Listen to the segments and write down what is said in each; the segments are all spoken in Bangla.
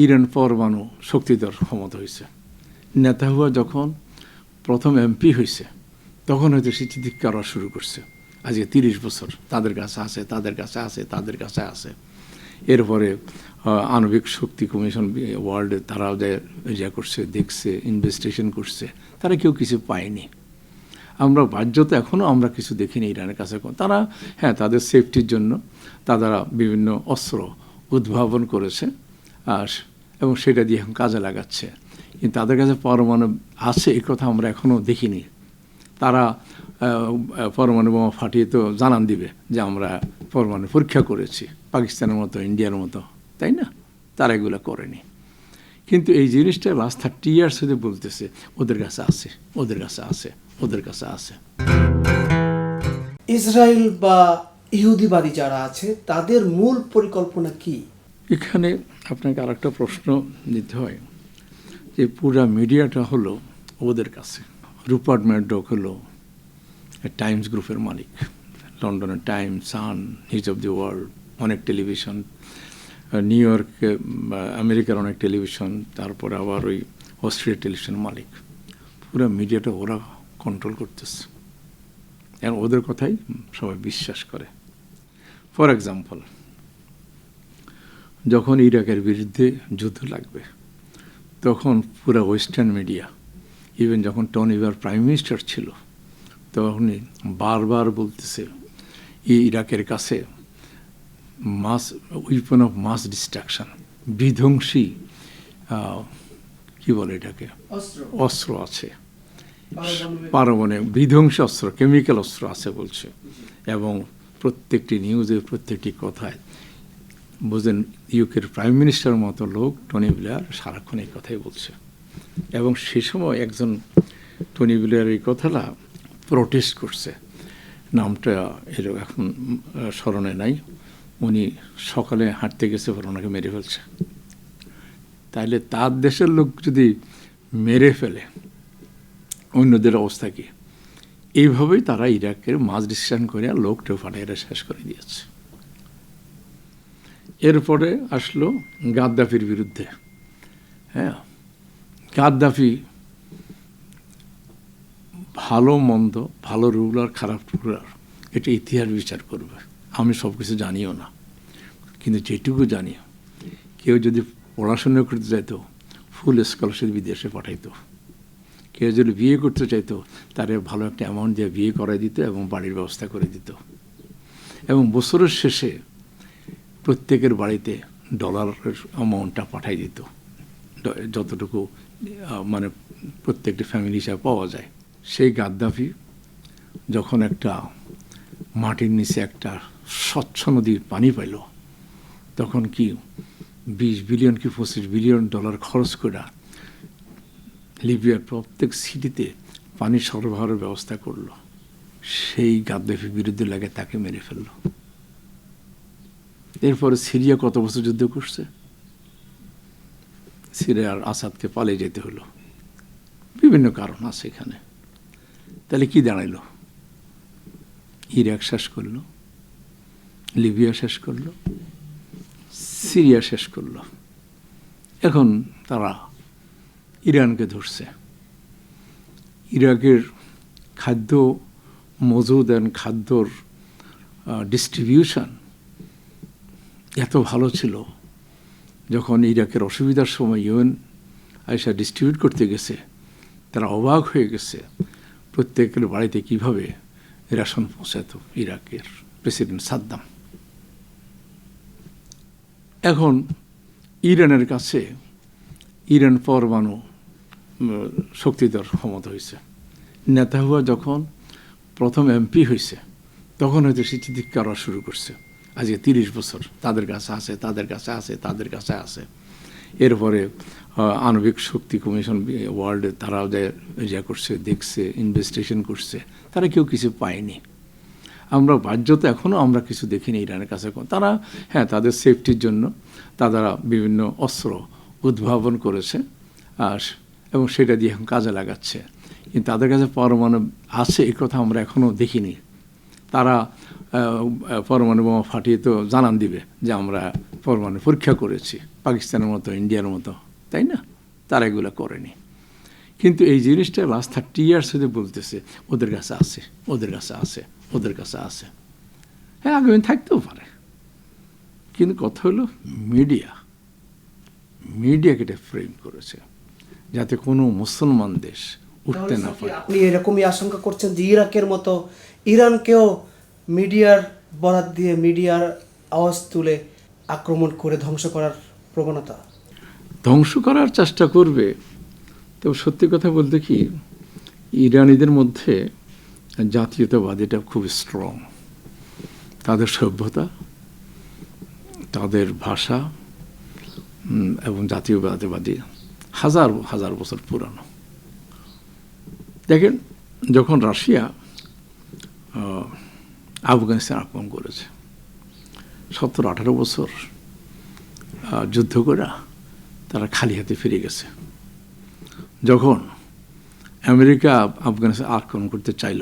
ইরান পরমাণু শক্তিধর ক্ষমতা হয়েছে। নেতানিয়াহু যখন প্রথম এমপি হয়েছে তখন হয়তো সে চিৎকার করা শুরু করছে, আজকে 30 বছর তাদের কাছে আছে, তাদের কাছে আছে, তাদের কাছে আছে। এরপরে আণবিক শক্তি কমিশন ওয়ার্ল্ডে তারাও যা করছে, দেখছে, ইনভেস্টিগেশন করছে, তারা কেউ কিছু পায়নি। আমরা বাহ্যত এখনও আমরা কিছু দেখিনি ইরানের কাছে। তারা তাদের সেফটির জন্য তারা বিভিন্ন অস্ত্র উদ্ভাবন করেছে এবং সেটা দিয়ে এখন কাজে লাগাচ্ছে। কিন্তু তাদের কাছে পরমাণু আছে এই কথা আমরা এখনও দেখিনি। তারা পরমাণু বোমা ফাটিয়ে তো জানান দিবে যে আমরা পরমাণু পরীক্ষা করেছি, পাকিস্তানের মতো, ইন্ডিয়ার মতো, তাই না? তারা এগুলো করেনি। কিন্তু এই জিনিসটা লাস্ট 30 ইয়ার্স হতে বলতেছে ওদের কাছে আছে, ওদের কাছে আছে, ওদের কাছে আছে। ইসরায়েল বা ইহুদিবাদী যারা আছে তাদের মূল পরিকল্পনা কি? এখানে আপনাকে আরেকটা প্রশ্ন নিতে হয় যে পুরা মিডিয়াটা হলো ওদের কাছে। রুপার্ট ম্যারডক হলো টাইমস গ্রুপের মালিক, লন্ডনের Times, Sun, News of the World, অনেক টেলিভিশন, নিউ ইয়র্কে আমেরিকার অনেক টেলিভিশন, তারপরে আবার ওই অস্ট্রেলিয়ার টেলিভিশনের মালিক। পুরো মিডিয়াটা ওরা কন্ট্রোল করতেছে এবং ওদের কথাই সবাই বিশ্বাস করে। ফর এক্সাম্পল, যখন ইরাকের বিরুদ্ধে যুদ্ধ লাগবে তখন পুরো ওয়েস্টার্ন মিডিয়া, ইভেন যখন টনি ব্লেয়ার প্রাইম মিনিস্টার ছিল তখনই বারবার বলতেছে ইরাকের কাছে উইপন অফ মাস ডিস্ট্রাকশন, বিধ্বংসী কি বলে এটাকে, অস্ত্র আছে, পারমাণবিক বিধ্বংসী অস্ত্র, কেমিক্যাল অস্ত্র আছে বলছে। এবং প্রত্যেকটি নিউজে, প্রত্যেকটি কথায় বুঝলেন ইউকের প্রাইম মিনিস্টারের মতো লোক টনি ব্লেয়ার সারাক্ষণ এই কথাই বলছে। এবং সে সময় একজন টনি ব্লেয়ার এই কথাটা প্রোটেস্ট করছে, নামটা এর এখন স্মরণে নাই। উনি সকালে হাঁটতে গেছে, ওনাকে মেরে ফেলছে। তাইলে তার দেশের লোক যদি মেরে ফেলে অন্যদের অবস্থা কি? এইভাবেই তারা ইরাকের মাস ডিসিশন করে লোকটাও ফাটাইরা শেষ করে দিয়েছে। এরপরে আসলো গাদ্দাফির বিরুদ্ধে। গাদ্দাফি ভালো মন্দ, ভালো রুলার, খারাপ রুলার, এটা ইতিহাস বিচার করবে। আমি সব কিছু জানিও না, কিন্তু যেটুকু জানি, কেউ যদি পড়াশোনা করতে চাইতো ফুল স্কলারশিপ বিদেশে পাঠাইতো। কেউ যদি বিয়ে করতে চাইতো তারে ভালো একটা অ্যামাউন্ট দিয়ে বিয়ে করাই দিত এবং বাড়ির ব্যবস্থা করে দিত। এবং বছরের শেষে প্রত্যেকের বাড়িতে ডলারের অ্যামাউন্টটা পাঠাই দিত, যতটুকু মানে প্রত্যেকটি ফ্যামিলি হিসাবে পাওয়া যায়। সেই গাদ্দাফি যখন একটা মাটির নিচে একটা স্বচ্ছ নদীর পানি পাইল, তখন কি 20 বিলিয়ন কি 25 বিলিয়ন ডলার খরচ করে লিবিয়ার প্রত্যেক সিটিতে পানি সরবরাহের ব্যবস্থা করলো। সেই গাদ্দাফির বিরুদ্ধে লাগে তাকে মেরে ফেললো। এরপরে সিরিয়া কত বছর যুদ্ধ করছে, সিরিয়ার আসাদকে পালিয়ে যেতে হলো, বিভিন্ন কারণ আছে এখানে। তাহলে কি দাঁড়াইলো? ইরাক শেষ করলো, লিবিয়া শেষ করলো, সিরিয়া শেষ করলো। এখন তারা ইরানকে ধরছে। ইরাকের খাদ্য মজুদ এবং খাদ্যর ডিস্ট্রিবিউশন এত ভালো ছিল, যখন ইরাকের অসুবিধার সময় ইউএন আইসা ডিস্ট্রিবিউট করতে গেছে, তারা অবাক হয়ে গেছে প্রত্যেকের বাড়িতে কিভাবে রেশন পৌঁছাত ইরাকের প্রেসিডেন্ট সাদ্দাম। এখন ইরানের কাছে ইরান পরমাণু শক্তিধর ক্ষমতা হয়েছে। নেতানিয়াহু যখন প্রথম এমপি হয়েছে তখন হয়তো সে চিৎকার করা শুরু করছে, আজকে 30 বছর তাদের কাছে আছে, তাদের কাছে আছে, তাদের কাছে আছে। এরপরে আণবিক শক্তি কমিশন ওয়ার্ল্ডে তারাও যা করছে, দেখছে, ইনভেস্টিগেশন করছে, তারা কেউ কিছু পায়নি। আমরা বাহ্যত এখনও আমরা কিছু দেখিনি ইরানের কাছে। তারা তাদের সেফটির জন্য তারা বিভিন্ন অস্ত্র উদ্ভাবন করেছে এবং সেটা দিয়ে এখন কাজে লাগাচ্ছে। কিন্তু তাদের কাছে পরমাণু আছে এই কথা আমরা এখনও দেখিনি। তারা পরমাণু বোমা ফাটিয়ে তো জানান দিবে যে আমরা পরমাণু পরীক্ষা করেছি, পাকিস্তানের মতো ইন্ডিয়ার মতো, তাই না? তারা এগুলো করেনি। কিন্তু এই জিনিসটা লাস্ট 30 ইয়ার্স হতে বলতেছে ওদের কাছে আছে, ওদের কাছে আছে, ওদের কাছে আছে। হ্যাঁ, আগামী থাকতেও পারে, কিন্তু কথা হলো মিডিয়াকে এটা ফ্রেম করেছে যাতে কোনো মুসলমান দেশ উঠতে না পারে। আপনি এরকমই আশঙ্কা করছেন যে ইরাকের মতো ইরানকেও মিডিয়ার বরাত দিয়ে, মিডিয়ার আওয়াজ তুলে আক্রমণ করে ধ্বংস করার প্রবণতা? ধ্বংস করার চেষ্টা করবে। তবে সত্যি কথা বলতে কি, ইরানিদের মধ্যে জাতীয়তাবাদীটা খুব স্ট্রং। তাদের সভ্যতা, তাদের ভাষা এবং জাতীয়তাবাদী হাজার হাজার বছর পুরানো। দেখেন, যখন রাশিয়া আফগানিস্তান আক্রমণ করেছে, 17-18 বছর যুদ্ধ করে তারা খালি হাতে ফিরে গেছে। যখন আমেরিকা আফগানিস্তান আক্রমণ করতে চাইল,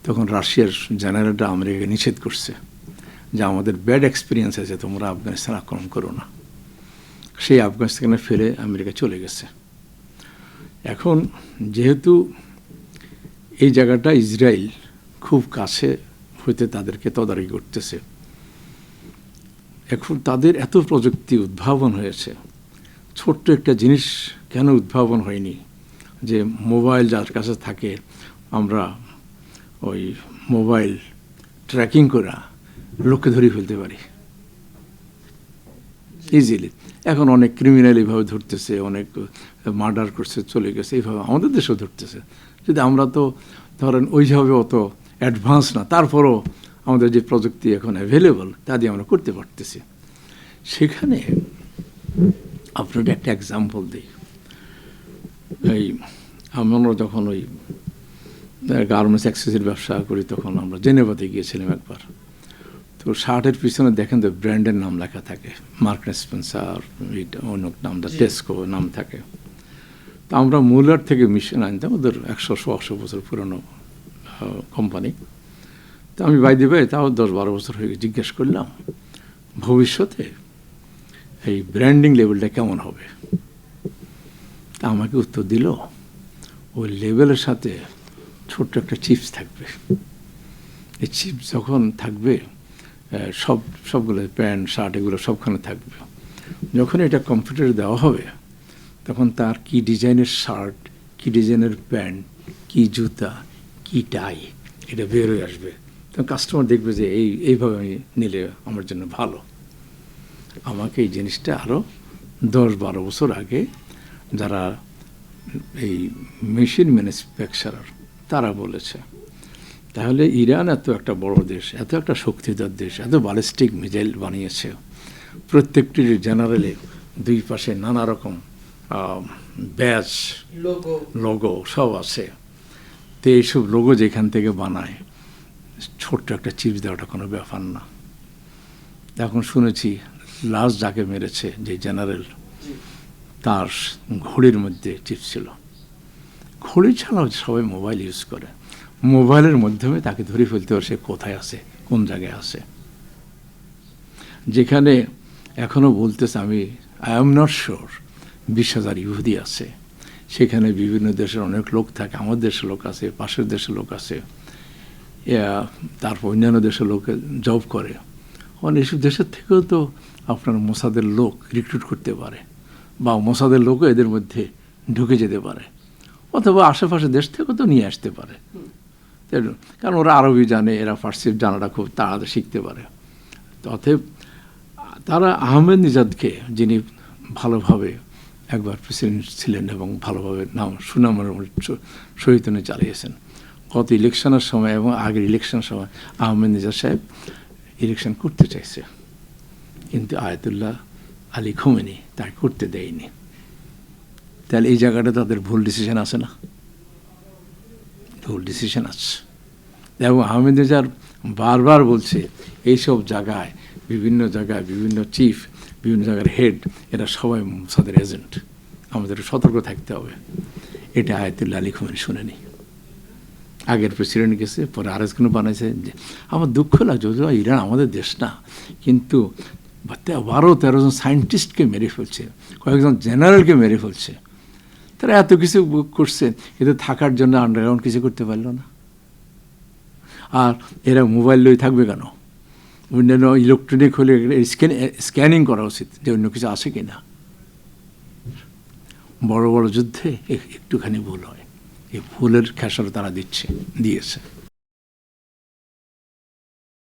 তখন রাশিয়ার জেনারেলরা আমেরিকাকে নিষেধ করছে যে আমাদের ব্যাড এক্সপিরিয়েন্স আছে, তোমরা আফগানিস্তান আক্রমণ করো না। সেই আফগানিস্তানে ফেলে আমেরিকা চলে গেছে। এখন যেহেতু এই জায়গাটা ইসরায়েল খুব কাছে হইতে তাদেরকে তদারকি করতেছে, এখন তাদের এত প্রযুক্তি উদ্ভাবন হয়েছে। ছোট্ট একটা জিনিস কেন উদ্ভাবন হয়নি যে মোবাইল যার কাছে থাকে আমরা ওই মোবাইল ট্র্যাকিং করে লোককে ধরে ফেলতে পারি ইজিলি। এখন অনেক ক্রিমিনাল এইভাবে ধরতেছে, অনেক মার্ডার করছে, চলে গেছে, এইভাবে আমাদের দেশেও ধরতেছে। যদি আমরা তো ধরেন ওইভাবে অত অ্যাডভান্স না, তারপরও আমাদের যে প্রযুক্তি এখন অ্যাভেলেবল তা দিয়ে আমরা করতে পারতেছি। সেখানে আপনাকে একটা এক্সাম্পল দিই। এই আমরা যখন ওই গার্মেন্টস অ্যাক্সেসরির ব্যবসা করি, তখন আমরা জেনেভাতে গিয়েছিলাম একবার। তো শার্টের পিছনে দেখেন তো ব্র্যান্ডের নাম লেখা থাকে, মার্ক স্পেন্সার, অন্য নামটা টেস্কো নাম থাকে। তো আমরা মুলার থেকে মেশিন আনতাম, ওদের 100-100 বছর পুরনো কোম্পানি। তো আমি বাইদি ভাই তাও 10-12 বছর হয়ে জিজ্ঞেস করলাম, ভবিষ্যতে এই ব্র্যান্ডিং লেভেলটা কেমন হবে? তা আমাকে উত্তর দিল, ওই লেভেলের সাথে ছোট্ট একটা চিপস থাকবে। এই চিপস যখন থাকবে, সবগুলো প্যান্ট শার্ট এগুলো সবখানে থাকবে। যখন এটা কম্পিউটারে দেওয়া হবে, তখন তার কি ডিজাইনের শার্ট, কি ডিজাইনের প্যান্ট, কি জুতা, কি টাই, এটা বের হয়ে আসবে। তখন কাস্টমার দেখবে যে এইভাবে আমি নিলে আমার জন্য ভালো। আমাকে এই জিনিসটা আরও 10-12 বছর আগে যারা এই মেশিন ম্যানুফ্যাকচারার তারা বলেছে। তাহলে ইরান এত একটা বড় দেশ, এত একটা শক্তিধর দেশ, এত ব্যালিস্টিক মিসাইল বানিয়েছে, প্রত্যেকটির জেনারেলে দুই পাশে নানা রকম ব্যাচ, লোগো সব আছে। তো এইসব লোগো যেখান থেকে বানায়, ছোট্ট একটা চিপস দেওয়াটা কোনো ব্যাপার না। এখন শুনেছি লাস্ট যাকে মেরেছে যে জেনারেল, তার ঘড়ির মধ্যে চিপস ছিল। ঘড়ি ছাড়াও সবাই মোবাইল ইউজ করে, মোবাইলের মাধ্যমে তাকে ধরে ফেলতে পারে সে কোথায় আছে, কোন জায়গায় আছে। যেখানে এখনও বলতেছে আই এম নট শিওর 20,000 ইহুদি আছে, সেখানে বিভিন্ন দেশের অনেক লোক থাকে, আমার দেশের লোক আছে, পাশের দেশের লোক আছে, তারপর অন্যান্য দেশের লোক জব করে। এইসব দেশের থেকেও তো আপনার মোসাদের লোক রিক্রুট করতে পারে, বা মোসাদের লোকও এদের মধ্যে ঢুকে যেতে পারে, অথবা আশেপাশে দেশ থেকেও তো নিয়ে আসতে পারে। কারণ ওরা আরবি জানে, এরা ফার্সি জানাটা খুব তাড়াতাড়ি শিখতে পারে। অতএব তারা আহমেদ নিজাদকে, যিনি ভালোভাবে একবার প্রেসিডেন্ট ছিলেন এবং ভালোভাবে সুনামের সহিত চালিয়েছেন, গত ইলেকশনের সময় এবং আগের ইলেকশনের সময় আহমেদ নিজাদ সাহেব ইলেকশন করতে চাইছে, কিন্তু আয়াতুল্লাহ আলী খোমেনি তাই করতে দেয়নি। তাহলে এই জায়গাটা তাদের ভুল ডিসিশন আছে না? ভুল ডিসিশন আছে। এবং আহমেদ নিজাদ বারবার বলছে এইসব জায়গায়, বিভিন্ন জায়গায় বিভিন্ন চিফ, বিভিন্ন জায়গার হেড, এরা সবাই মোসাদের এজেন্ট, আমাদের সতর্ক থাকতে হবে। এটা আয়াতুল্লাহ আলী খোমেনি শুনেনি। আগের প্রেসিডেন্ট গেছে, পরে আরেকজন বানাইছে। যে আমার দুঃখ লাগছে, যদিও ইরান আমাদের দেশ না, কিন্তু 12-13 জন সায়েন্টিস্টকে মেরে ফেলছে, কয়েকজন জেনারেলকে মেরে ফেলছে। তারা এত কিছু করছে, এতে থাকার জন্য আন্ডারগ্রাউন্ড কিছু করতে পারলো না। আর এরা মোবাইল লই থাকবে কেন? অন্যান্য ইলেকট্রনিক হলে স্ক্যানিং করা উচিত যে অন্য কিছু আছে কি না। বড় বড় যুদ্ধে একটুখানি ভুল হয়, এই ভুলের খেসারত তারা দিয়েছে।